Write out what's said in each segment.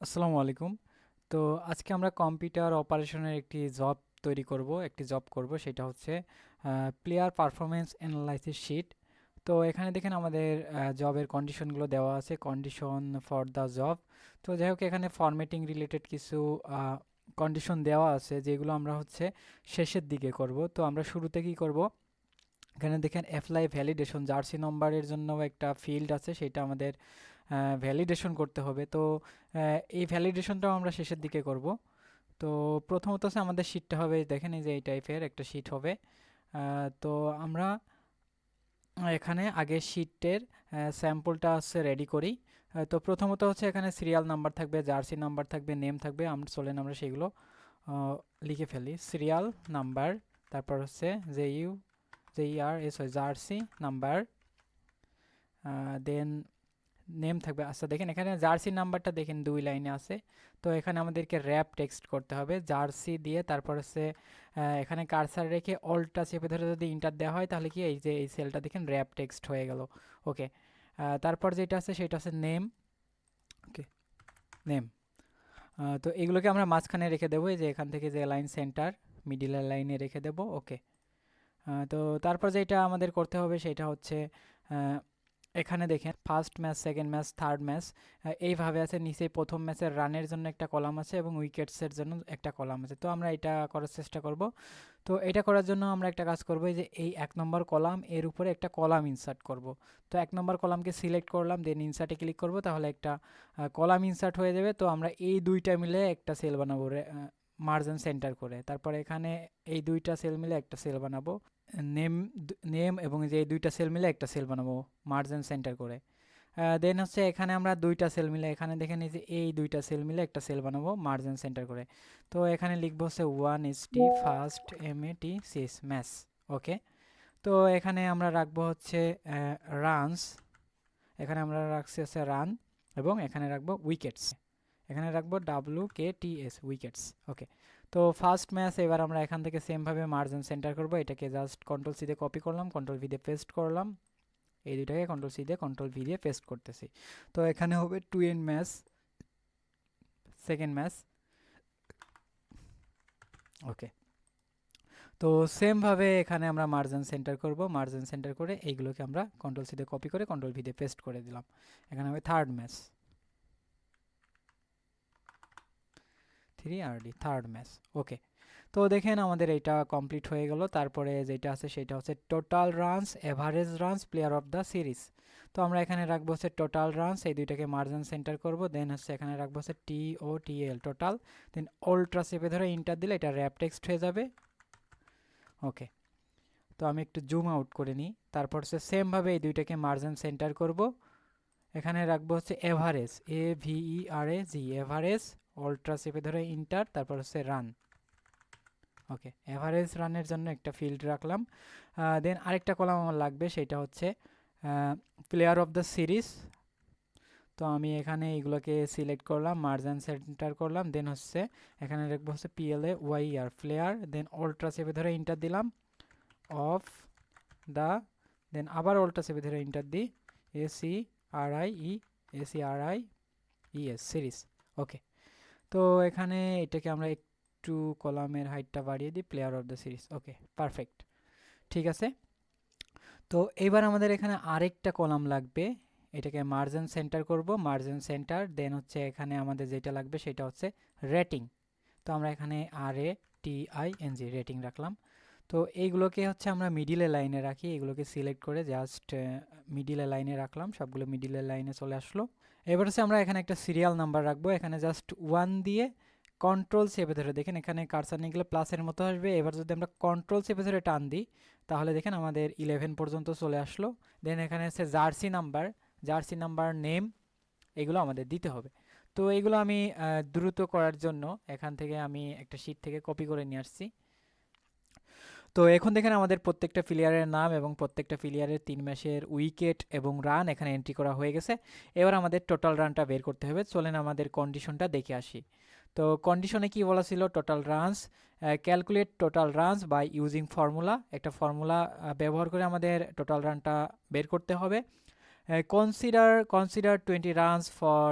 আসসালামু আলাইকুম। তো আজকে আমরা কম্পিউটার অপারেশনের একটি জব করব, সেটা হচ্ছে প্লেয়ার পারফরমেন্স অ্যানালাইসিস শিট। তো এখানে দেখেন আমাদের জবের কন্ডিশনগুলো দেওয়া আছে, কন্ডিশন ফর দ্য জব। তো যাই হোক, এখানে ফরম্যাটিং রিলেটেড কিছু কন্ডিশন দেওয়া আছে, যেগুলো আমরা হচ্ছে শেষের দিকে করব। তো আমরা শুরুতে কি করব, এখানে দেখেন অ্যাপ্লাই ভ্যালিডেশন জার্সি নম্বরের জন্য একটা ফিল্ড আছে, সেটা আমাদের ভ্যালিডেশন করতে হবে। তো এই ভ্যালিডেশনটাও আমরা শেষের দিকে করব। তো প্রথমত হচ্ছে আমাদের শিটটা হবে, দেখেন এই যে এই টাইপের একটা শিট হবে। তো আমরা এখানে আগে শিটের স্যাম্পলটা হচ্ছে রেডি করি। তো প্রথমত হচ্ছে এখানে সিরিয়াল নাম্বার থাকবে, জার্সি নাম্বার থাকবে, নেম থাকবে। আমরা সেগুলো লিখে ফেলি। সিরিয়াল নাম্বার, তারপর হচ্ছে জার্সি নাম্বার, দেন নেম থাকবে। আচ্ছা দেখেন এখানে জার্সি নাম্বারটা দেখেন 2 লাইনে আছে। তো এখানে আমাদেরকে র্যাপ টেক্সট করতে হবে জার্সি দিয়ে, তারপর হচ্ছে এখানে কার্সার রেখে অল্টটা চেপে ধরে যদি ইন্টার দেওয়া হয়, তাহলে কি এই যে এই সেলটা দেখেন র্যাপ টেক্সট হয়ে গেল। ওকে, তারপর যেটা আছে সেটা হচ্ছে নেম। ওকে, নেম। তো এগুলোকে আমরা মাঝখানে রেখে দেবো, এই যে এখান থেকে যে লাইন সেন্টার মিডিলের লাইনে রেখে দেবো। ওকে, তো তারপর যেটা আমাদের করতে হবে সেটা হচ্ছে এখানে দেখেন first match, second match, third match এইভাবে আছে। নিচে প্রথম ম্যাচের রানের জন্য একটা কলাম আছে এবং উইকেটসের জন্য একটা কলাম আছে। তো আমরা এটা করার চেষ্টা করব। তো এটা করার জন্য আমরা একটা কাজ করব, এই যে এই 1 নম্বর কলাম এর উপরে একটা কলাম ইনসার্ট করব। তো 1 নম্বর কলামকে সিলেক্ট করলাম, দেন ইনসার্টে ক্লিক করব, তাহলে একটা কলাম ইনসার্ট হয়ে যাবে। তো আমরা এই দুইটা মিলে একটা সেল বানাবো মার্জিন সেন্টার করে। তারপর এখানে এই দুইটা সেল মিলে একটা সেল বানাবো, নেম নেম এবং যে এই দুইটা সেল মিলে একটা সেল বানাবো মার্জিন সেন্টার করে। দেন হচ্ছে এখানে আমরা দুইটা সেল মিলে, এখানে দেখেন এই যে এই দুইটা সেল মিলে একটা সেল বানাবো মার্জিন সেন্টার করে। তো এখানে লিখবো হচ্ছে 1ST ফার্স্ট MAT6 ম্যাথস। ওকে, তো এখানে আমরা রাখবো হচ্ছে রানস, এখানে আমরা রাখছি হচ্ছে রান, এবং এখানে রাখবো উইকেটস, এখানে রাখবো WKTS উইকেটস। ওকে, তো ফার্স্ট ম্যাচ এবার আমরা এখান থেকে সেমভাবে মার্জিন সেন্টার করব। এটাকে জাস্ট কন্ট্রোল সি দিয়ে কপি করলাম, কন্ট্রোল ভি দিয়ে পেস্ট করলাম। এই দুইটাকে কন্ট্রোল সি দিয়ে কন্ট্রোল ভি দিয়ে পেস্ট করতেছি। তো এখানে হবে two N match, second match. Okay, তো সেমভাবে এখানে আমরা মার্জিন সেন্টার করব, মার্জিন সেন্টার করে এইগুলোকে আমরা কন্ট্রোল সি দিয়ে কপি করে কন্ট্রোল ভি দিয়ে পেস্ট করে দিলাম। এখানে হবে third match, 3RD third match. Okay, তো দেখেন আমাদের এটা কমপ্লিট হয়ে গেল। তারপরে যেটা আছে সেটা হচ্ছে total runs, average runs, player of the series. তো আমরা এখানে রাখবো হচ্ছে টোটাল রানস, এই দুইটাকে মার্জিন সেন্টার করব। দেন হচ্ছে এখানে রাখবো হচ্ছে TOTL টোটাল, দেন অল্ট্রা চেপে ধরে ইন্টার দিলে এটা র্যাপ টেক্সট হয়ে যাবে। ওকে, তো আমি একটু জুম আউট করে নিই। তারপর হচ্ছে সেমভাবে এই দুইটাকে মার্জিন সেন্টার করব। এখানে রাখবো হচ্ছে এভারেজ, AVERAG এভারেজ, অল্ট্রা চেপে ধরে ইন্টার, তারপর হচ্ছে রান। ওকে, এভারেজ রানের জন্য একটা ফিল্ড রাখলাম। দেন আরেকটা কলাম আমার লাগবে, সেটা হচ্ছে প্লেয়ার অফ দ্য সিরিজ। তো আমি এখানে এইগুলোকে সিলেক্ট করলাম, মার্জিন সেন্টার করলাম, দেন হচ্ছে এখানে রাখবো হচ্ছে PLAYER প্লেয়ার, দেন অল্ট্রা চেপে ধরে ইন্টার দিলাম, অফ দ্য, দেন আবার অল্ট্রা চেপে ধরে ইন্টার দিই, ACRIES সিরিজ। ওকে, তো এখানে এটাকে আমরা একটু কলামের হাইটটা বাড়িয়ে দিই, player of the series. Okay, perfect, ঠিক আছে। তো এবার আমাদের এখানে আরেকটা কলাম লাগবে, এটাকে মার্জিন সেন্টার করব, মার্জিন সেন্টার, দেন হচ্ছে এখানে আমাদের যেটা লাগবে সেটা হচ্ছে রেটিং। তো আমরা এখানে RATING রেটিং রাখলাম। তো এইগুলোকে হচ্ছে আমরা মিডিলে লাইনে রাখি, এগুলোকে সিলেক্ট করে জাস্ট মিডিলে লাইনে রাখলাম, সবগুলো মিডিলের লাইনে চলে আসলো। এবার হচ্ছে আমরা এখানে একটা সিরিয়াল নাম্বার রাখবো, এখানে জাস্ট 1 দিয়ে কন্ট্রোল চেপে ধরে, দেখেন এখানে কার্সার নিয়ে গেলে প্লাসের মতো আসবে। এবার যদি আমরা কন্ট্রোল চেপে ধরে টান দিই, তাহলে দেখেন আমাদের 11 পর্যন্ত চলে আসলো। দেন এখানে হচ্ছে jersey number, jersey number, name, এগুলো আমাদের দিতে হবে। তো এগুলো আমি দ্রুত করার জন্য এখান থেকে আমি একটা শিট থেকে কপি করে নিয়ে আসছি। তো এখন দেখেন আমাদের প্রত্যেকটা প্লেয়ারের নাম এবং প্রত্যেকটা প্লেয়ারের 3 ম্যাচের উইকেট এবং রান এখানে এন্ট্রি করা হয়ে গেছে। এবার আমাদের টোটাল রানটা বের করতে হবে। চলেন আমাদের কন্ডিশনটা দেখে আসি। তো কন্ডিশনে কি বলা ছিল, total runs, calculate total runs by using formula, একটা ফর্মুলা ব্যবহার করে আমাদের টোটাল রানটা বের করতে হবে। Consider 20 runs for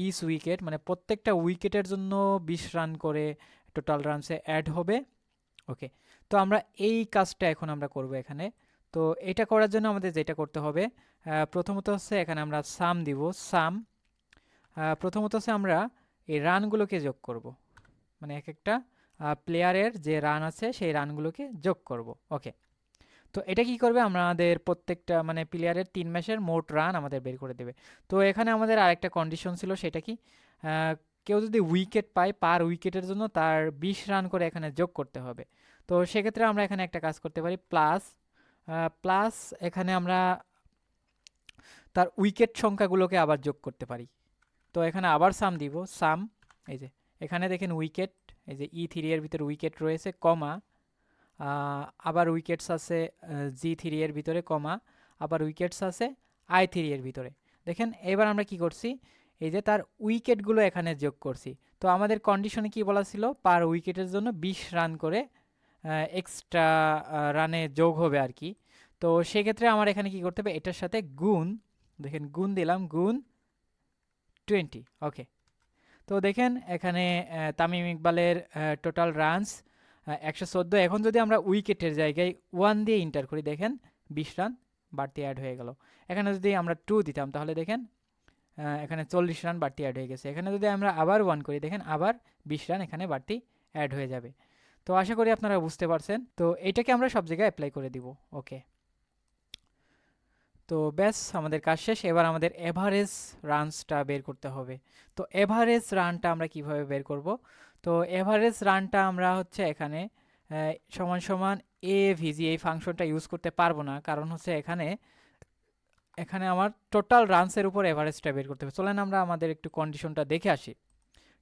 each wicket, মানে প্রত্যেকটা উইকেটের জন্য 20 রান করে টোটাল রানসে অ্যাড হবে। ওকে, তো আমরা এই কাজটা এখন আমরা করব এখানে। তো এটা করার জন্য আমাদের যেটা করতে হবে, প্রথমত হচ্ছে এখানে আমরা সাম দিব। সাম প্রথমত হচ্ছে আমরা এই রানগুলোকে যোগ করব, মানে এক একটা প্লেয়ারের যে রান আছে সেই রানগুলোকে যোগ করব। ওকে, তো এটা কি করবে, আমাদের প্রত্যেকটা মানে প্লেয়ারের 3 ম্যাচের মোট রান আমাদের বের করে দেবে। তো এখানে আমাদের আরেকটা কন্ডিশন ছিল, সেটা কি, কেউ যদি উইকেট পায় পার উইকেটের জন্য তার 20 রান করে এখানে যোগ করতে হবে। তো সেক্ষেত্রে আমরা এখানে একটা কাজ করতে পারি, প্লাস প্লাস এখানে আমরা তার উইকেট সংখ্যাগুলোকে আবার যোগ করতে পারি। তো এখানে আবার সাম দিব। সাম, এই যে এখানে দেখেন উইকেট, এই যে E3 এর ভিতরে উইকেট রয়েছে, কমা আবার উইকেটস আছে G3 এর ভিতরে, কমা আবার উইকেটস আছে I3 এর ভিতরে। দেখেন এবার আমরা কি করছি, এই যে তার উইকেটগুলো এখানে যোগ করছি। তো আমাদের কন্ডিশনে কি বলা ছিল, পার উইকেটের জন্য 20 রান করে এক্সট্রা রানে যোগ হবে আর কি। তো সেক্ষেত্রে আমার এখানে কি করতে হবে, এটার সাথে গুণ, দেখেন গুণ দিলাম, গুণ 20। ওকে, তো দেখেন এখানে তামিম ইকবালের টোটাল রানস 114। এখন যদি আমরা উইকেটের জায়গায় 1 দিয়ে ইন্টার করি, দেখেন 20 রান বাড়তি অ্যাড হয়ে গেল। এখানে যদি আমরা 2 দিতাম তাহলে দেখেন এখানে 40 রান বাড়তি অ্যাড হয়ে গেছে। এখানে যদি আমরা আবার 1 করি, দেখেন আবার 20 রান এখানে বাড়তি অ্যাড হয়ে যাবে। তো আশা করি আপনারা বুঝতে পারছেন। তো এটাকে আমরা সব জায়গায় অ্যাপ্লাই করে দিব। ওকে, তো ব্যাস আমাদের কাজ শেষ। এবার আমাদের এভারেজ রানসটা বের করতে হবে। তো এভারেজ রানটা আমরা কিভাবে বের করব, তো এভারেজ রানটা আমরা হচ্ছে এখানে সমান সমান AVG এই ফাংশনটা ইউজ করতে পারবো না, কারণ হচ্ছে এখানে এখানে আমার টোটাল রানসের উপর এভারেজটা বের করতে হবে। চলেন আমরা আমাদের একটু কন্ডিশনটা দেখে আসি।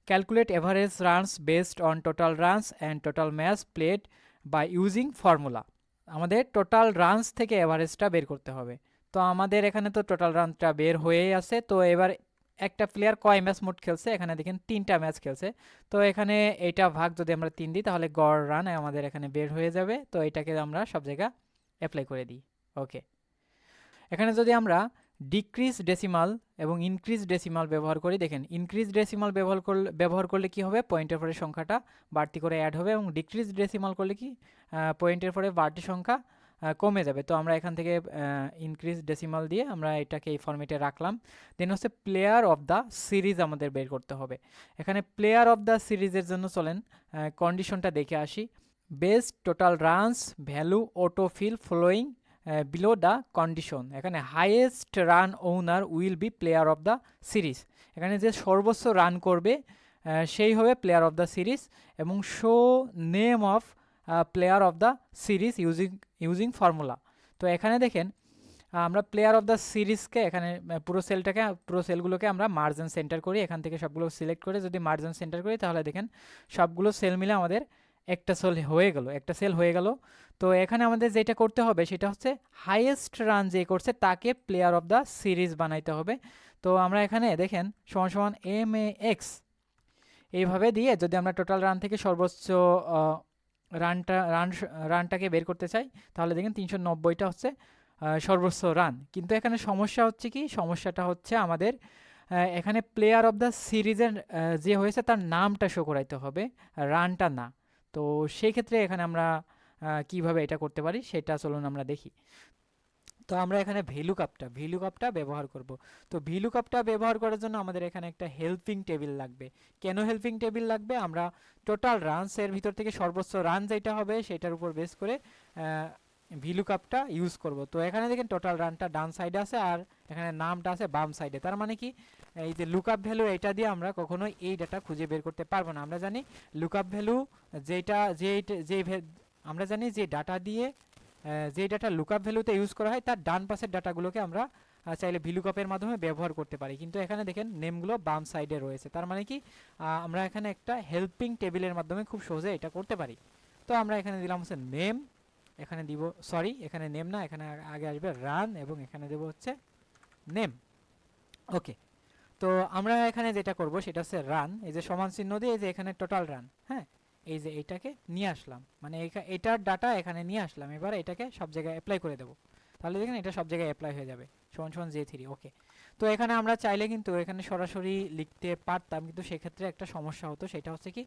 Calculate average runs based on total runs and total match played by using formula. আমাদের টোটাল রানস থেকে এভারেজটা বের করতে হবে। তো আমাদের এখানে তো টোটাল রানটা বের হয়েই আছে। তো এবার একটা প্লেয়ার কয় ম্যাচ মোট খেলছে, এখানে দেখেন 3টা ম্যাচ খেলছে। তো এখানে এইটা ভাগ যদি আমরা 3 দিই তাহলে গড় রান আমাদের এখানে বের হয়ে যাবে। তো এটাকে আমরা সব জায়গা অ্যাপ্লাই করে দিই। ওকে, এখানে যদি আমরা ডিক্রিজ ডেসিমাল এবং ইনক্রিজ ডেসিমাল ব্যবহার করি, দেখেন ইনক্রিজ ডেসিমাল ব্যবহার করলে কি হবে, পয়েন্টের পরে সংখ্যাটা বাড়তি করে অ্যাড হবে, এবং ডিক্রিজ ডেসিমাল করলে কি পয়েন্টের পরে বাড়তি সংখ্যা কমে যাবে। তো আমরা এখান থেকে ইনক্রিজ ডেসিমাল দিয়ে আমরা এটাকে এই ফরম্যাটে রাখলাম। দেন হচ্ছে প্লেয়ার অফ দ্য সিরিজ আমাদের বের করতে হবে। এখানে প্লেয়ার অফ দ্য সিরিজের জন্য চলেন কন্ডিশনটা দেখে আসি। Best total runs value autofill following below the condition. এখানে highest run owner will be player of the series. এখানে যে সর্বোচ্চ রান করবে সেই হবে প্লেয়ার অফ দ্য সিরিজ, এবং show name of player of the series using formula. তো এখানে দেখেন আমরা প্লেয়ার অফ দ্য সিরিজকে এখানে পুরো সেলগুলোকে আমরা মার্জিন সেন্টার করি, এখান থেকে সবগুলো সিলেক্ট করে যদি মার্জিন সেন্টার করি তাহলে দেখেন সবগুলো সেল মিলে আমাদের একটা সেল হয়ে গেল। তো এখানে আমাদের যেটা করতে হবে সেটা হচ্ছে হাইয়েস্ট রান যে করছে তাকে প্লেয়ার অফ দ্য সিরিজ বানাইতে হবে। তো আমরা এখানে দেখেন সমান সমান MAX এইভাবে দিয়ে যদি আমরা টোটাল রান থেকে সর্বোচ্চ রানটাকে বের করতে চাই তাহলে দেখেন 390টা হচ্ছে সর্বোচ্চ রান। কিন্তু এখানে সমস্যা হচ্ছে কি, সমস্যাটা হচ্ছে আমাদের এখানে প্লেয়ার অফ দ্য সিরিজের যে হয়েছে তার নামটা শো করাইতে হবে, রানটা না। তো সেই ক্ষেত্রে এখানে আমরা কিভাবে এটা করতে পারি সেটা চলুন আমরা দেখি। তো আমরা এখানে ভ্যালু কাপটা ব্যবহার করব। তো ভ্যালু কাপটা ব্যবহার করার জন্য আমাদের এখানে একটা হেল্পিং টেবিল লাগবে। কেন হেল্পিং টেবিল লাগবে, আমরা টোটাল রানসের ভিতর থেকে সর্বোচ্চ রান যেটা হবে সেটার উপর বেস করে ভ্যালু কাপটা ইউজ করব। তো এখানে দেখেন টোটাল রানটা ডান সাইডে আছে আর এখানে নামটা আছে বাম সাইডে। তার মানে কি, এই যে লুকআপ ভ্যালু এটা দিয়ে আমরা কখনোই এই ডাটা খুঁজে বের করতে পারবো না। আমরা জানি লুকআপ ভ্যালু আমরা জানি যে ডাটা দিয়ে যে ডাটা লুকআপ ভ্যালুতে ইউজ করা হয় তার ডান পাশের ডাটাগুলোকে আমরা চাইলে ভিলুকাপের মাধ্যমে ব্যবহার করতে পারি, কিন্তু এখানে দেখেন নেমগুলো বাম সাইডে রয়েছে। তার মানে কি, আমরা এখানে একটা হেল্পিং টেবিলের মাধ্যমে খুব সহজে এটা করতে পারি। তো আমরা এখানে দিলাম হচ্ছে নেম, এখানে দিব এখানে নেম না, এখানে আগে আসবে রান, এবং এখানে দেব হচ্ছে নেম। ওকে, তো আমরা এখানে যেটা করব সেটা হচ্ছে রান, এই যে সমান চিহ্ন দিয়ে এই যে এখানে টোটাল রান, হ্যাঁ, এই যে এইটাকে নিয়ে আসলাম, মানে এটার ডাটা এখানে নিয়ে আসলাম। এবার এটাকে সব জায়গায় অ্যাপ্লাই করে দেবো, তাহলে দেখেন এটা সব জায়গায় অ্যাপ্লাই হয়ে যাবে। সমান সমান J3 ওকে। তো এখানে আমরা চাইলে কিন্তু এখানে সরাসরি লিখতে পারতাম, কিন্তু সেক্ষেত্রে একটা সমস্যা হতো, সেটা হচ্ছে কি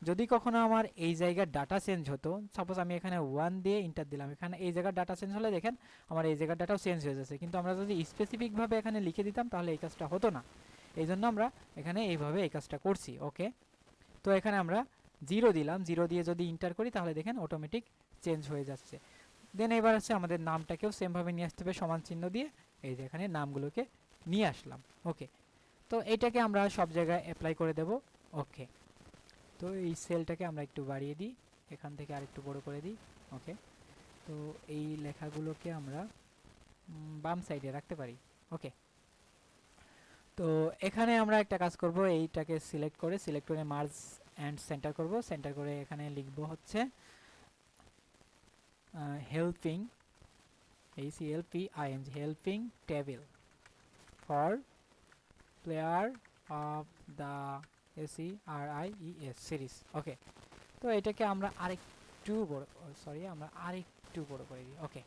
যদি কখনো আমার এই জায়গার ডাটা চেঞ্জ হতো, সাপোজ আমি এখানে 1 দিয়ে ইন্টার দিলাম, এখানে এই জায়গার ডাটা চেঞ্জ হলে দেখেন আমার এই জায়গার ডাটাও চেঞ্জ হয়ে যাচ্ছে, কিন্তু আমরা যদি স্পেসিফিকভাবে এখানে লিখে দিতাম তাহলে এই কাজটা হতো না। এই জন্য আমরা এখানে এইভাবে এই কাজটা করছি ওকে। তো এখানে আমরা 0 দিলাম, 0 দিয়ে যদি ইন্টার করি তাহলে দেখেন অটোমেটিক চেঞ্জ হয়ে যাচ্ছে। দেন এবার হচ্ছে আমাদের নামটাকেও সেমভাবে নিয়ে আসতে হবে, সমান চিহ্ন দিয়ে এই যে এখানে নামগুলোকে নিয়ে আসলাম ওকে। তো এইটাকে আমরা সব জায়গায় অ্যাপ্লাই করে দেব ওকে। তো এই সেলটাকে আমরা একটু বাড়িয়ে দিই, এখান থেকে আরেকটু বড় করে দিই ওকে। তো এই লেখাগুলোকে আমরা বাম সাইডে রাখতে পারি ওকে। তো এখানে আমরা একটা কাজ করব, এইটাকে সিলেক্ট করে মার্জ অ্যান্ড সেন্টার করব, সেন্টার করে এখানে লিখব হচ্ছে helping HELPING helping table for player of the SERIES series ওকে। তো এটাকে আমরা আরেকটু বড় করে দিই ওকে।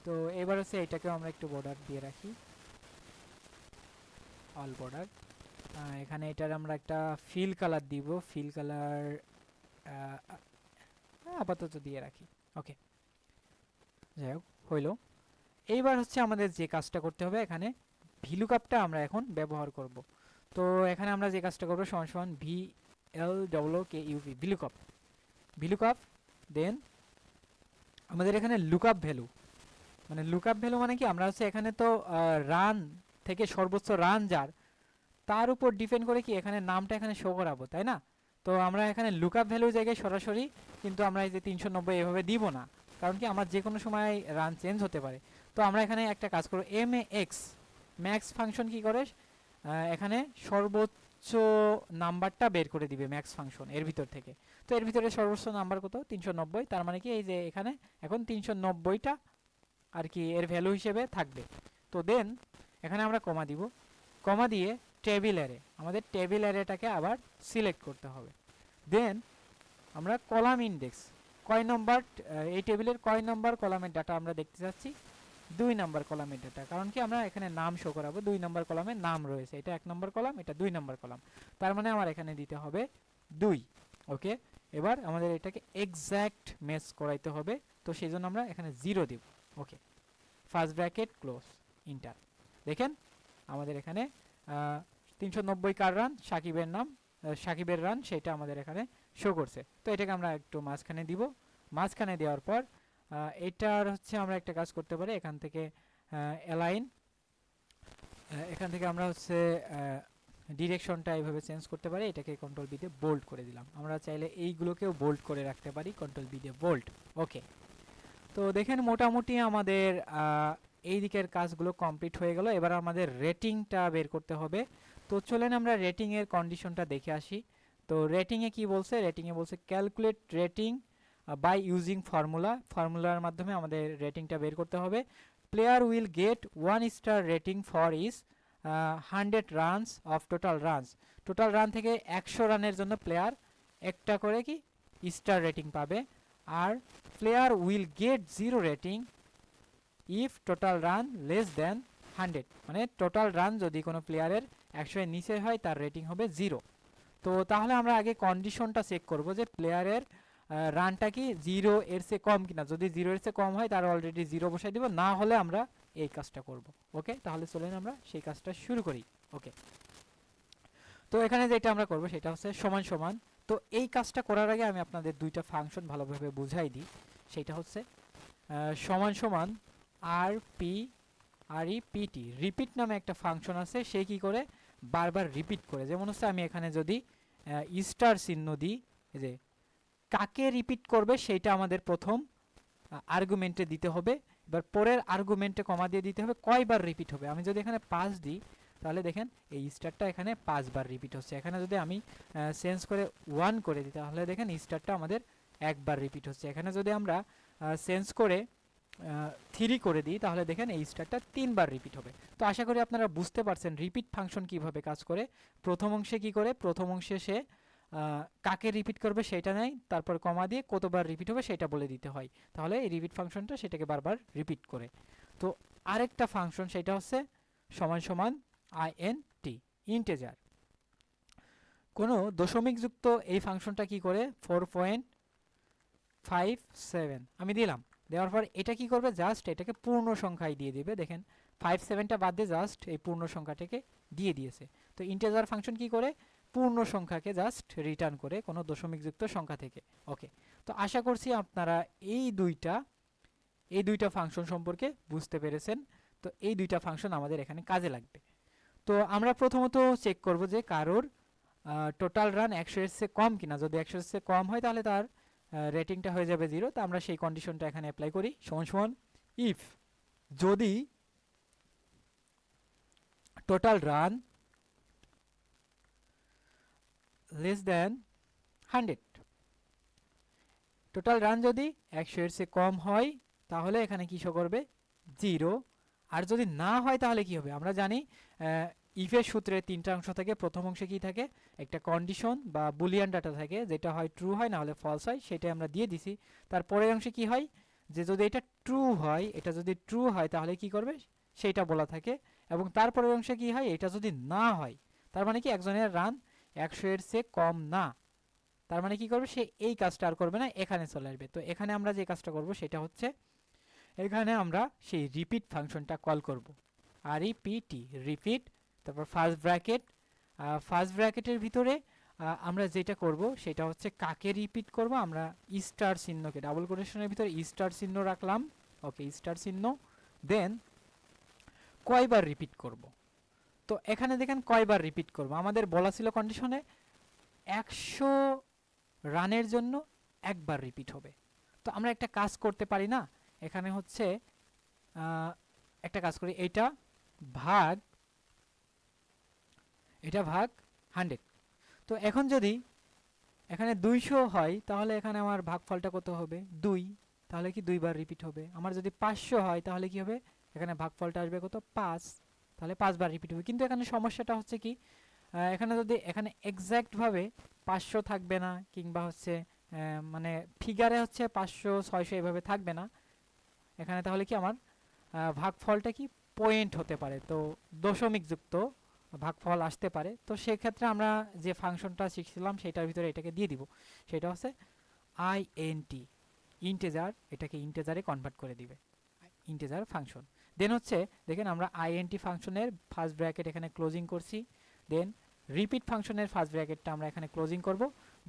তো এবার হচ্ছে এটাকেও আমরা একটু বর্ডার দিয়ে রাখি, অল বর্ডার। এখানে এটার আমরা একটা ফিল কালার দিব, ফিল কালার আপাতত দিয়ে রাখি ওকে। যাই হোক হইলো। এইবার হচ্ছে আমাদের যে কাজটা করতে হবে, এখানে ভিলুকাপটা আমরা এখন ব্যবহার করব। তো এখানে আমরা যে কাজটা করবো সমান সমান VLOOKUP ভিলুকাপ। দেন আমাদের এখানে লুকআপ ভ্যালু, মানে লুকআপ ভ্যালু মানে কি আমরা হচ্ছে এখানে তো রান থেকে সর্বোচ্চ রান যার তার উপর ডিপেন্ড করে কি এখানে নামটা এখানে শো করাবো, তাই না? তো আমরা এখানে লুকআপ ভ্যালুর জায়গায় সরাসরি কিন্তু আমরা এই যে 390 এভাবে দিব না, কারণ কি আমার যে কোনো সময় রান চেঞ্জ হতে পারে। তো আমরা এখানে একটা কাজ করব, ম্যাক্স ফাংশন কি করে এখানে সর্বোচ্চ নাম্বারটা বের করে দিবে ম্যাক্স ফাংশন এর ভিতর থেকে। তো এর ভিতরে সর্বোচ্চ নাম্বার কত? 390। তার মানে কি এই যে এখানে এখন 390টা আর কি এর ভ্যালু হিসেবে থাকবে। তো দেন এখানে আমরা কমা দিব, কমা দিয়ে টেবিল অ্যারে, আমাদের টেবিল অ্যারেটাকে আবার সিলেক্ট করতে হবে। দেন আমরা কলাম ইন্ডেক্স কয় নম্বর, এই টেবিলের কয় নম্বর কলামের ডাটা আমরা দেখতে চাচ্ছি, 2 নম্বর কলামের ডাটা, কারণ কি আমরা এখানে নাম শো করাবো, 2 নম্বর কলামে নাম রয়েছে, এটা 1 নম্বর কলাম, এটা 2 নম্বর কলাম, তার মানে আমার এখানে দিতে হবে 2 ওকে। এবার আমাদের এটাকে এক্স্যাক্ট ম্যাচ করাইতে হবে, তো সেই জন্য আমরা এখানে 0 দেব okay. First bracket close enter. দেখেন আমাদের এখানে 390 কার রান, সাকিবের নাম, সাকিবের রান, সেটা আমাদের এখানে শো করছে। তো এটাকে আমরা একটু মাঝখানে দিব, মাঝখানে দেওয়ার পর এটার হচ্ছে আমরা একটা কাজ করতে পারি, এখান থেকে অ্যালাইন, এখান থেকে আমরা হচ্ছে ডিরেকশনটা এইভাবে চেঞ্জ করতে পারি, এটাকে কন্ট্রোল বি দিয়ে বোল্ড করে দিলাম। আমরা চাইলে এইগুলোকেও বোল্ড করে রাখতে পারি, কন্ট্রোল বি দিয়ে বোল্ড ওকে। তো দেখেন মোটামুটি আমাদের এই দিকের কাজগুলো কমপ্লিট হয়ে গেল। এবার আমাদের রেটিংটা বের করতে হবে। তো চলেন আমরা রেটিংয়ের কন্ডিশনটা দেখে আসি। তো রেটিংয়ে কি বলছে? রেটিংয়ে বলছে ক্যালকুলেট রেটিং বাই ইউজিং ফর্মুলার মাধ্যমে আমাদের রেটিংটা বের করতে হবে। Player will gate 1 star rating for is 100 runs of total run থেকে 100 রানের জন্য প্লেয়ার একটা করে কি স্টার রেটিং পাবে। আর player will get 0 rating if total run less than 100, মানে টোটাল রান যদি কোনো প্লেয়ারের 100 এর নিচে হয় তার রেটিং হবে 0। তো তাহলে আমরা আগে কন্ডিশনটা চেক করব যে প্লেয়ারের রানটা কি 0 এর চেয়ে কম কিনা। যদি 0 এর চেয়ে কম হয় তার অলরেডি 0 বসাই দিব, না হলে আমরা এই কাজটা করব ওকে। তাহলে চলেন আমরা সেই কাজটা শুরু করি ওকে। তো এখানে যেটা আমরা করব সেটা হচ্ছে সমান সমান। তো এই কাজটা করার আগে আমি আপনাদের দুইটা ফাংশন ভালোভাবে বুঝাই দিই। সেটা হচ্ছে সমান সমান REPT, রিপিট নামে একটা ফাংশন আছে, সে কি করে বারবার রিপিট করে। যেমন হচ্ছে আমি এখানে যদি স্টার চিহ্ন দিই, যে কাকে রিপিট করবে সেইটা আমাদের প্রথম আর্গুমেন্টে দিতে হবে। এবার পরের আর্গুমেন্টে কমা দিয়ে দিতে হবে কয়বার রিপিট হবে। আমি যদি এখানে 5 দিই তাহলে দেখেন এই স্টারটা এখানে 5 বার রিপিট হচ্ছে। এখানে যদি আমি চেঞ্জ করে 1 করে দিই তাহলে দেখেন স্টারটা আমাদের একবার রিপিট হচ্ছে। এখানে যদি আমরা চেঞ্জ করে 3 করে দিই তাহলে দেখেন এই স্টারটা 3 বার রিপিট হবে। তো আশা করি আপনারা বুঝতে পারছেন রিপিট ফাংশন কিভাবে কাজ করে। প্রথম অংশে কি করে, প্রথম অংশে সে কাকে রিপিট করবে সেটা নেয়, তারপর কমা দিয়ে কতবার রিপিট হবে সেটা বলে দিতে হয়, তাহলে এই রিপিট ফাংশনটা সেটাকে বারবার রিপিট করে। তো আরেকটা ফাংশন, সেটা হচ্ছে সমান সমান int ইন্টেজার। কোনো দশমিক যুক্ত এই ফাংশনটা কি করে 4.57 আমি দিলাম, দেওয়ার পর এটা কি করবে, জাস্ট এটাকে পূর্ণ সংখ্যায় দিয়ে দিবে। দেখেন 57টা বাদ দিয়ে জাস্ট এই পূর্ণ সংখ্যাটাকে দিয়ে দিয়েছে। তো ইন্টেজার ফাংশন কি করে, পূর্ণ সংখ্যাকে জাস্ট রিটার্ন করে কোনো দশমিক যুক্ত সংখ্যা থেকে। ওকে, তো আশা করছি আপনারা এই দুইটা ফাংশন সম্পর্কে বুঝতে পেরেছেন। তো এই দুইটা ফাংশন আমাদের এখানে কাজে লাগবে। তো আমরা প্রথমত চেক করব যে কারোর টোটাল রান 100 এর চেয়ে কম কিনা। যদি 100 এর চেয়ে কম হয় তাহলে তার রেটিংটা হয়ে যাবে 0। তো আমরা সেই কন্ডিশনটা এখানে অ্যাপ্লাই করি। সমান সমান ইফ যদি total run less than 100, total run যদি 100 এর চেয়ে কম হয় তাহলে এখানে কি শো করবে, 0। আর যদি না হয় তাহলে কি হবে, আমরা জানি ইফের সূত্রের তিনটা অংশ থাকে। প্রথম অংশে কি থাকে, একটা কন্ডিশন বা বুলিয়ান ডাটা থাকে, যেটা হয় ট্রু হয় না হলে ফলস হয়, সেটা আমরা দিয়ে দিছি। তারপরের অংশে কি হয়, যে যদি এটা ট্রু হয়, এটা যদি ট্রু হয় তাহলে কি করবে সেইটা বলা থাকে। এবং তারপরের অংশে কি হয়, এটা যদি না হয়, তার মানে কি একজনের রান 100 এর চেয়ে কম না, তার মানে কি করবে, সে এই কাজটা আর করবে না, এখানে চলে আসবে। তো এখানে আমরা যে কাজটা করব সেটা হচ্ছে, এখানে আমরা সেই রিপিট ফাংশনটা কল করব, আরইপিটি রিপিট, তারপর ফার্স্ট ব্র্যাকেটের ভিতরে আমরা যেটা করব সেটা হচ্ছে কাকে রিপিট করব, আমরা স্টার চিহ্নকে, ডাবল কোটেশনের ভিতরে স্টার চিহ্ন রাখলাম। ওকে, স্টার চিহ্ন। দেন কয়বার রিপিট করব, তো এখানে দেখেন কয়বার রিপিট করব। আমাদের বলা ছিল কন্ডিশনে 100 রানের জন্য একবার রিপিট হবে। তো আমরা একটা কাজ করতে পারি না, এখানে হচ্ছে একটা কাজ করি, এটা ভাগ 100। তো এখন যদি এখানে 200 হয় তাহলে এখানে আমার ভাগফলটা কত হবে, 2। তাহলে কি 2 বার রিপিট হবে। আমার যদি 500 হয় তাহলে কি হবে, এখানে ভাগফলটা আসবে কত, 5। তাহলে 5 বার রিপিট হবে। কিন্তু এখানে সমস্যাটা হচ্ছে কি, এখানে যদি এখানে এক্স্যাক্টভাবে 500 থাকবে না, কিংবা হচ্ছে মানে ফিগারে হচ্ছে 500 600 এভাবে থাকবে না এখানে, তাহলে কি আমার ভাগফলটা কি পয়েন্ট হতে পারে, তো দশমিক যুক্ত ভাগফল আসতে পারে। তো সেক্ষেত্রে আমরা যে ফাংশনটা শিখছিলাম সেটার ভিতরে এটাকে দিয়ে দিব, সেটা হচ্ছে আইএনটি ইন্টেজার, এটাকে ইন্টেজারে কনভার্ট করে দিবে, ইন্টেজার ফাংশন। দেন হচ্ছে দেখেন আমরা আইএনটি ফাংশনের ফার্স্ট ব্র্যাকেট এখানে ক্লোজিং করছি, দেন রিপিট ফাংশনের ফার্স্ট ব্র্যাকেটটা আমরা এখানে ক্লোজিং করব,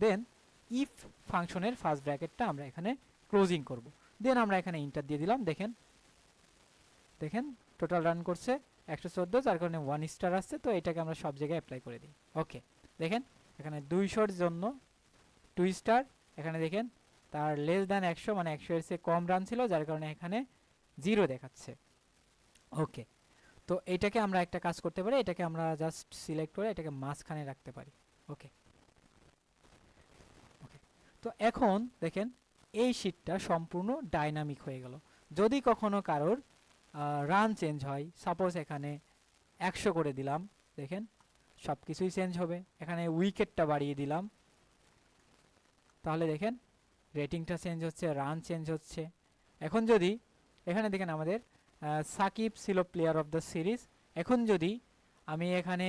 দেন ইফ ফাংশনের ফার্স্ট ব্র্যাকেটটা আমরা এখানে ক্লোজিং করব, দেন আমরা এখানে ইন্টার দিয়ে দিলাম। দেখেন টোটাল রান করছে 114, যার কারণে 1 স্টার আসছে। তো এটাকে আমরা সব জায়গায় অ্যাপ্লাই করে দিই। ওকে, দেখেন এখানে 200 জন্য 2 স্টার, এখানে দেখেন তার লেস দ্যান 100 মানে 100 এর চেয়ে কম রান ছিল, যার কারণে এখানে 0 দেখাচ্ছে। ওকে, তো এটাকে আমরা একটা কাজ করতে পারি, এটাকে আমরা জাস্ট সিলেক্ট করে এটাকে মাঝখানে রাখতে পারি। ওকে ওকে, তো এখন দেখেন এই শীটটা সম্পূর্ণ ডাইনামিক হয়ে গেল। যদি কখনো কারোর রান চেঞ্জ হয়, সাপোজ এখানে 100 করে দিলাম, দেখেন সব কিছুই চেঞ্জ হবে। এখানে উইকেটটা বাড়িয়ে দিলাম, তাহলে দেখেন রেটিংটা চেঞ্জ হচ্ছে, রান চেঞ্জ হচ্ছে। এখন যদি এখানে দেখেন আমাদের সাকিব ছিল প্লেয়ার অফ দ্য সিরিজ, এখন যদি আমি এখানে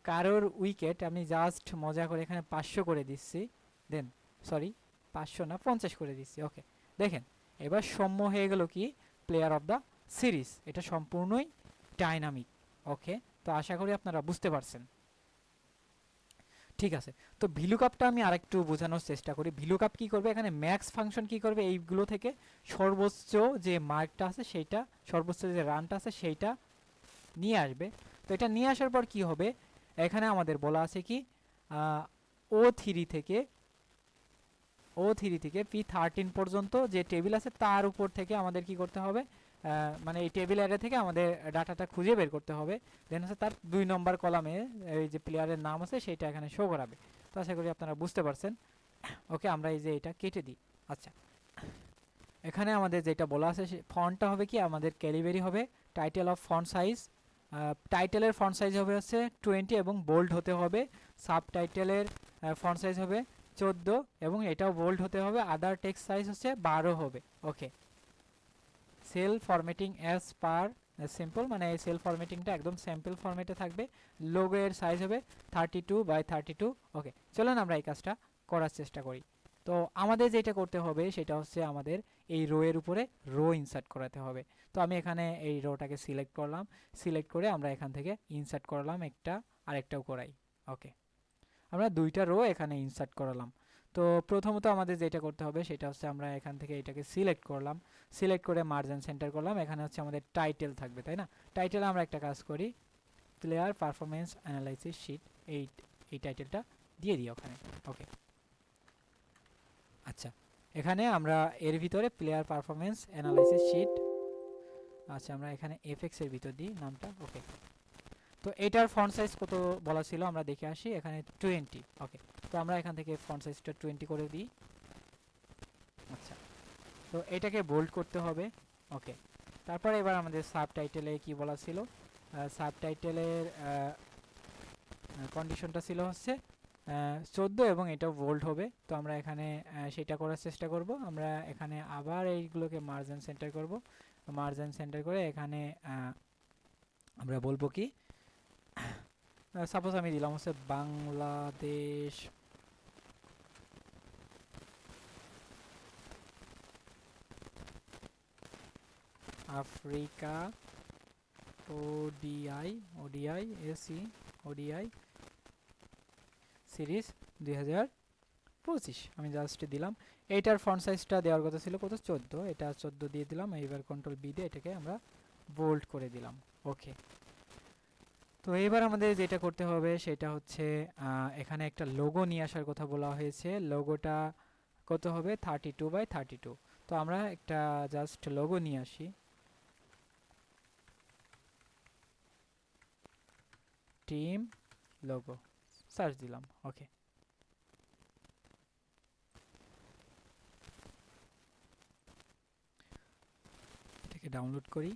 কারোর উইকেট আমি জাস্ট মজা করে এখানে 500 করে দিচ্ছি, দেন সরি 500 না 50 করে দিচ্ছি। ওকে, দেখেন এবার সৌম্য হয়ে গেল কি প্লেয়ার অফ দ্য সিরিজ, এটা সম্পূর্ণই ডাইনামিক। ওকে, তো আশা করি আপনারা বুঝতে পারছেন। ঠিক আছে, তো ভিলুকাপটা আমি আরেকটু বোঝানোর চেষ্টা করি। ভিলুকাপ কি করবে, এখানে ম্যাক্স ফাংশন কি করবে, এইগুলো থেকে সর্বোচ্চ যে মার্কটা আছে সেইটা, সর্বোচ্চ যে রানটা আছে সেইটা নিয়ে আসবে। তো এটা নিয়ে আসার পর কি হবে, এখানে আমাদের বলা আছে কি O3 থেকে P13 পর্যন্ত যে টেবিল আছে তার উপর থেকে আমাদের কি করতে হবে, মানে এই টেবিল অ্যারে থেকে আমাদের ডাটাটা খুঁজে বের করতে হবে। দেন হচ্ছে তার 2 নম্বর কলামে এই যে প্লেয়ারের নাম আছে সেইটা এখানে শো করাবে। তো আশা করি আপনারা বুঝতে পারছেন। ওকে, আমরা এই যে এটা কেটে দিই। আচ্ছা, এখানে আমাদের যেটা বলা আছে ফন্টটা হবে কি, আমাদের ক্যালিবেরি হবে। টাইটেল অফ ফন্ট সাইজ, টাইটেলের ফন্ট সাইজ হবে হচ্ছে 20 এবং বোল্ড হতে হবে। সাব টাইটেলের ফন্ট সাইজ হবে 14 এবং এটাও বোল্ড হতে হবে। আদার টেক্সট সাইজ হচ্ছে 12 হবে। Okay, cell formatting as per simple, মানে এই সেল ফরম্যাটিংটা একদম স্যাম্পল ফরম্যাটে থাকবে। লোগো এর সাইজ হবে 32 by 32। ওকে, চলুন আমরা এই কাজটা করার চেষ্টা করি। তো আমাদের যেটা করতে হবে সেটা হচ্ছে আমাদের এই রো এর উপরে রো ইনসার্ট করাতে হবে। তো আমি এখানে এই রোটাকে সিলেক্ট করলাম, সিলেক্ট করে আমরা এখান থেকে ইনসার্ট করালাম একটা, আরেকটাও করাই। ওকে, আমরা দুইটা রো এখানে ইনসার্ট করালাম। তো প্রথমত আমাদের যেটা করতে হবে সেটা হচ্ছে আমরা এখান থেকে এটাকে সিলেক্ট করলাম, সিলেক্ট করে মার্জিন সেন্টার করলাম। এখানে হচ্ছে আমাদের টাইটেল থাকবে, তাই না? টাইটেলে আমরা একটা কাজ করি, প্লেয়ার পারফরমেন্স অ্যানালাইসিস শিট, এই টাইটেলটা দিয়ে দিই ওখানে। ওকে, আচ্ছা, এখানে আমরা এর ভিতরে প্লেয়ার পারফরমেন্স অ্যানালাইসিস শিট, আচ্ছা আমরা এখানে এফএক্স এর ভিতর দিই নামটা। ওকে, তো এটার ফন্ট সাইজ কত বলা ছিল আমরা দেখে আসি, এখানে 20। ওকে, তো আমরা এখান থেকে ফন্ট সাইজটা 20 করে দিই। আচ্ছা, তো এটাকে বোল্ড করতে হবে। ওকে, তারপরে এবার আমাদের সাবটাইটেলে কি বলা ছিল, সাবটাইটেলের কন্ডিশনটা ছিল হচ্ছে 14 এবং এটাও বোল্ড হবে। তো আমরা এখানে সেটা করার চেষ্টা করব। আমরা এখানে আবার এইগুলোকে মার্জিন সেন্টার করব, মার্জিন সেন্টার করে এখানে আমরা বলবো কি, সাপোজ আমি দিলাম হচ্ছে বাংলাদেশ আফ্রিকা ওডিআই সিরিজ 2025, আমি জাস্ট দিলাম। এইটার ফন্ট সাইজটা দেওয়ার কথা ছিল কত, 14, এটা 14 দিয়ে দিলাম। এইবার কন্ট্রোল বি দিয়ে এটাকে আমরা বোল্ড করে দিলাম। ওকে, তো এবার আমাদের যেটা করতে হবে সেটা হচ্ছে এখানে একটা লোগো নিয়ে আসার কথা বলা হয়েছে। লোগোটা কত হবে, 32 by 32। তো আমরা একটা জাস্ট লোগো নিয়ে আসি, টিম লোগো, সার্চ দিলাম। ওকে, এটাকে ডাউনলোড করি।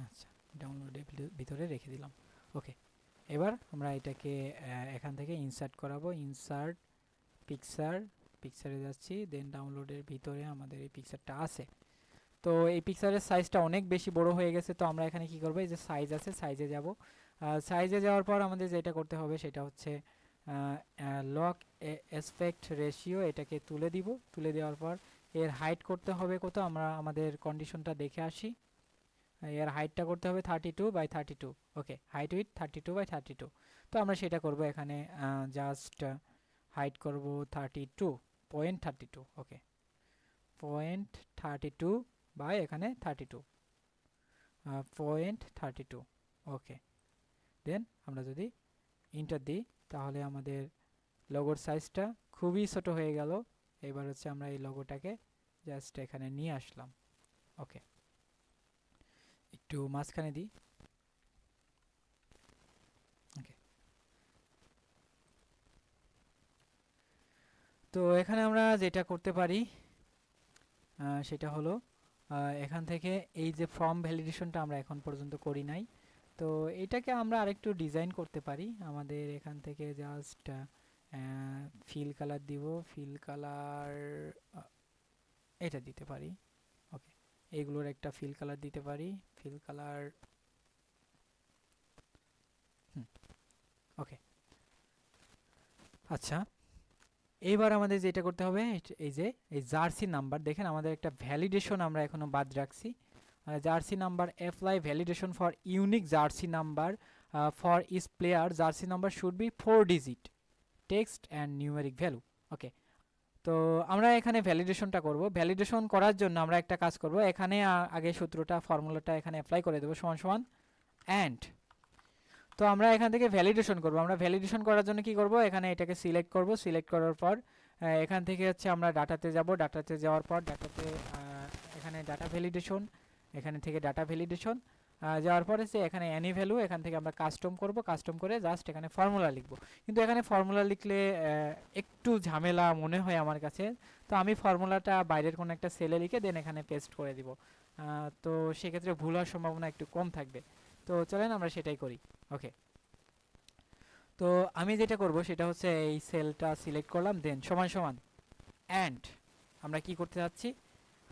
আচ্ছা, ডাউনলোডের ভিতরে রেখে দিলাম। ওকে, এবার আমরা এটাকে এখান থেকে ইনসার্ট করাবো। ইনসার্ট পিকচার, পিকচারে যাচ্ছি, দেন ডাউনলোডের ভিতরে আমাদের এই পিকচারটা আছে। তো এই পিকচারের সাইজটা অনেক বেশি বড় হয়ে গেছে। তো আমরা এখানে কি করবো, এই যে সাইজ আছে, সাইজে যাব। সাইজে যাওয়ার পর আমাদের যেটা করতে হবে সেটা হচ্ছে লক অ্যাসপেক্ট রেশিও, এটাকে তুলে দিব। তুলে দেওয়ার পর এর হাইট করতে হবে কত, আমরা আমাদের কন্ডিশনটা দেখে আসি। এর হাইটটা করতে হবে 32 by 32। Okay, height with 32 by 32। তো আমরা সেটা করব এখানে, জাস্ট হাইট করব 32.32। ওকে, 0.32 বাই এখানে 32, 0.32। ওকে, দেন আমরা যদি ইন্টার দিই তাহলে আমাদের লোগোর সাইজটা খুবই ছোট হয়ে গেল। এবার হচ্ছে আমরা এই লোগোটাকে জাস্ট এখানে নিয়ে আসলাম। ওকে, একটু মাঝখানে দিই। ওকে, তো এখানে আমরা যেটা করতে পারি সেটা হলো এখান থেকে এই যে ফর্ম ভ্যালিডেশনটা আমরা এখন পর্যন্ত করি নাই, তো এটাকে আমরা আরেকটু ডিজাইন করতে পারি। আমাদের এখান থেকে জাস্ট ফিল কালার দিব, ফিল কালার এটা দিতে পারি। ওকে, এইগুলোর একটা ফিল কালার দিতে পারি, ফিল কালার। ওকে, আচ্ছা, এইবার আমাদের যেটা করতে হবে এই যে এই জার্সি নাম্বার, দেখেন আমাদের একটা ভ্যালিডেশন আমরা এখনো বাদ রাখছি। Jersey number apply validation for unique jersey number for each player, jersey number should be 4 digit text and numeric value. Okay, তো আমরা এখানে ভ্যালিডেশনটা করব। ভ্যালিডেশন করার জন্য আমরা একটা কাজ করব, এখানে আগে সূত্রটা ফর্মুলাটা এখানে অ্যাপ্লাই করে দেবো, সমান সমান অ্যান্ড। তো আমরা এখান থেকে ভ্যালিডেশন করব। আমরা ভ্যালিডেশন করার জন্য কি করব, এখানে এটাকে সিলেক্ট করব। সিলেক্ট করার পর এখান থেকে হচ্ছে আমরা ডাটাতে যাব। ডাটাতে যাওয়ার পর ডাটাতে এখানে ডাটা ভ্যালিডেশন, এখানে থেকে ডাটা ভ্যালিডেশন যাওয়ার পরে সে এখানে অ্যানি ভ্যালু, এখান থেকে আমরা কাস্টম করব। কাস্টম করে জাস্ট এখানে ফর্মুলা লিখব। কিন্তু এখানে ফর্মুলা লিখলে একটু ঝামেলা মনে হয় আমার কাছে। তো আমি ফর্মুলাটা বাইরের কোনো একটা সেলে লিখে দেন এখানে পেস্ট করে দিব। তো সেক্ষেত্রে ভুল হওয়ার সম্ভাবনা একটু কম থাকবে। তো চলেন আমরা সেটাই করি। ওকে, তো আমি যেটা করব সেটা হচ্ছে এই সেলটা সিলেক্ট করলাম, দেন সমান সমান অ্যান্ড আমরা কি করতে যাচ্ছি,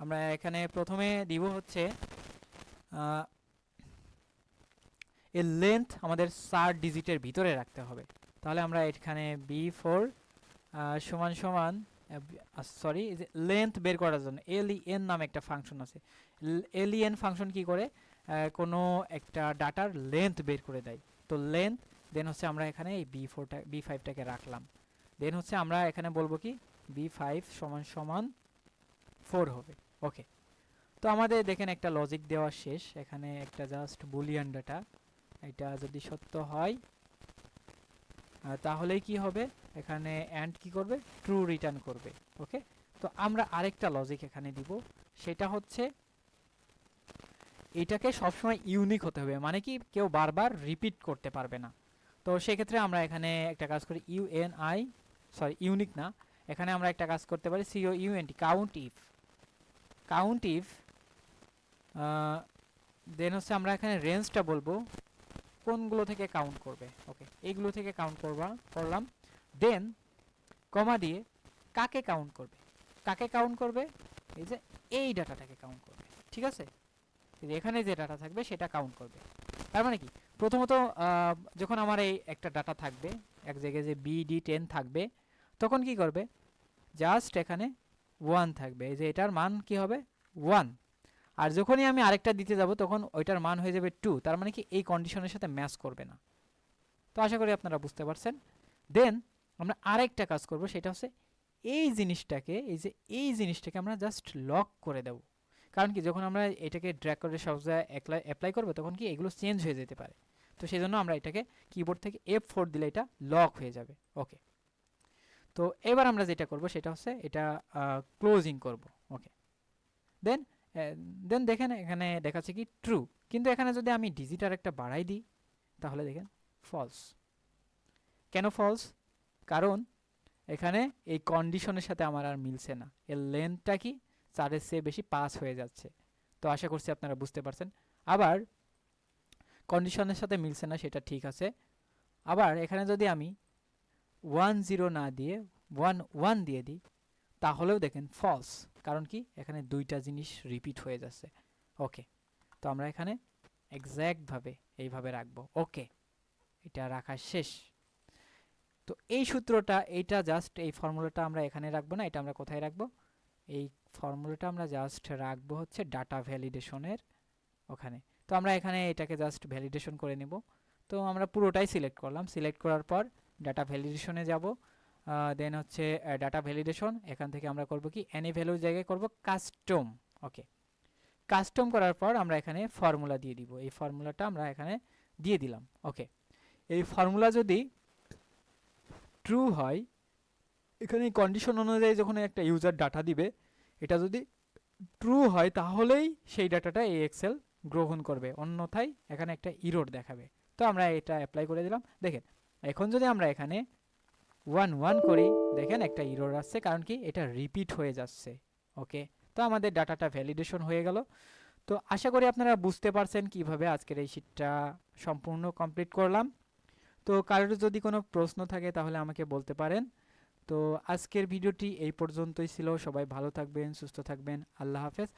আমরা এখানে প্রথমে দিব হচ্ছে এর লেন্থ আমাদের 4 ডিজিটের ভিতরে রাখতে হবে। তাহলে আমরা এখানে B4 সমান সমান সরি, যে লেন্থ বের করার জন্য len নামে একটা ফাংশন আছে। len ফাংশন কি করে, কোনো একটা ডাটার লেন্থ বের করে দেয়। তো লেন্থ দেন হচ্ছে আমরা এখানে এই B5টাকে রাখলাম। দেন হচ্ছে আমরা এখানে বলবো কি B5 সমান সমান 4 হবে। ওকে, তো আমাদের দেখেন একটা লজিক দেওয়া শেষ। এখানে একটা জাস্ট বুলিয়ান ডাটা, এটা যদি সত্য হয় তাহলেই কি হবে, এখানে অ্যান্ড কি করবে, ট্রু রিটার্ন করবে। ওকে, তো আমরা আরেকটা লজিক এখানে দিব, সেটা হচ্ছে এটাকে সবসময় ইউনিক হতে হবে, মানে কি কেউ বারবার রিপিট করতে পারবে না। তো সেক্ষেত্রে আমরা এখানে একটা কাজ করি ইউনিক না, এখানে আমরা একটা কাজ করতে পারি COUNT, কাউন্ট ইফ দেন হচ্ছে আমরা এখানে রেঞ্জটা বলবো কোনগুলো থেকে কাউন্ট করবে। ওকে, এইগুলো থেকে কাউন্ট করলাম। দেন কমা দিয়ে কাকে কাউন্ট করবে, এই যে এই ডাটাটাকে কাউন্ট করবে। ঠিক আছে, এখানে যে ডাটা থাকবে সেটা কাউন্ট করবে। তার মানে কি, প্রথমত যখন আমার এই একটা ডাটা থাকবে এক জায়গায়, যে BD10 থাকবে, তখন কি করবে, জাস্ট এখানে 1 থাকবে, এই যে এটার মান কি হবে 1। আর যখনই আমি আরেকটা দিতে যাব তখন ওইটার মান হয়ে যাবে 2। তার মানে কি এই কন্ডিশনের সাথে ম্যাচ করবে না। তো আশা করি আপনারা বুঝতে পারছেন। দেন আমরা আরেকটা কাজ করব, সেটা হচ্ছে এই জিনিসটাকে আমরা জাস্ট লক করে দেব। কারণ কি, যখন আমরা এটাকে ড্র্যাগ করে সব জায়গায় অ্যাপ্লাই করবো তখন কি এগুলো চেঞ্জ হয়ে যেতে পারে। তো সেই জন্য আমরা এটাকে কিবোর্ড থেকে F4 দিলে এটা লক হয়ে যাবে। ওকে, তো এবার আমরা যেটা করব সেটা হচ্ছে এটা ক্লোজিং করব। ওকে, দেন দেখেন এখানে দেখাচ্ছে কি ট্রু, কিন্তু এখানে যদি আমি ডিজিট আর একটা বাড়াই দিই তাহলে দেখেন ফলস। কেন ফলস? কারণ এখানে এই কন্ডিশনের সাথে আমার আর মিলছে না, এর লেন্থটা কি 4-এর চেয়ে বেশি পাস হয়ে যাচ্ছে। তো আশা করছি আপনারা বুঝতে পারছেন। আবার কন্ডিশনের সাথে মিলছে না সেটা ঠিক আছে, আবার এখানে যদি আমি 1-0 না দিয়ে 1-1 দিয়ে দিই তাহলেও দেখেন ফলস। কারণ কি, এখানে দুইটা জিনিস রিপিট হয়ে যাচ্ছে। ওকে, তো আমরা এখানে এক্স্যাক্টভাবে এইভাবে রাখবো। ওকে, এটা রাখা শেষ। তো এই সূত্রটা, এইটা জাস্ট এই ফর্মুলাটা আমরা এখানে রাখবো না, এটা আমরা কোথায় রাখবো, এই ফর্মুলাটা আমরা জাস্ট রাখবো হচ্ছে ডাটা ভ্যালিডেশনের ওখানে। তো আমরা এখানে এটাকে জাস্ট ভ্যালিডেশন করে নেব। তো আমরা পুরোটাই সিলেক্ট করলাম, সিলেক্ট করার পর ডাটা ভ্যালিডেশনে যাব। দেন হচ্ছে ডাটা ভ্যালিডেশন, এখান থেকে আমরা করব কি এনি ভ্যালুর জায়গায় করব কাস্টম। ওকে, কাস্টম করার পর আমরা এখানে ফর্মুলা দিয়ে দিব, এই ফর্মুলাটা আমরা এখানে দিয়ে দিলাম। ওকে, এই ফর্মুলা যদি ট্রু হয়, এখানে কন্ডিশন অনুযায়ী যখন একটা ইউজার ডাটা দিবে, এটা যদি ট্রু হয় তাহলেই সেই ডাটাটা এই এক্সেল গ্রহণ করবে, অন্যথায় এখানে একটা ইরর দেখাবে। তো আমরা এটা অ্যাপ্লাই করে দিলাম। দেখেন এখন যদি আমরা এখানে 1-1 করি, দেখেন একটা ইরর আসছে, কারণ কি এটা রিপিট হয়ে যাচ্ছে। ওকে, তো আমাদের ডাটাটা ভ্যালিডেশন হয়ে গেল। তো আশা করি আপনারা বুঝতে পারছেন কিভাবে আজকের এই শীটটা সম্পূর্ণ কমপ্লিট করলাম। তো কারোর যদি কোনো প্রশ্ন থাকে তাহলে আমাকে বলতে পারেন। তো আজকের ভিডিওটি এই পর্যন্তই ছিল। সবাই ভালো থাকবেন, সুস্থ থাকবেন। আল্লাহ হাফেজ।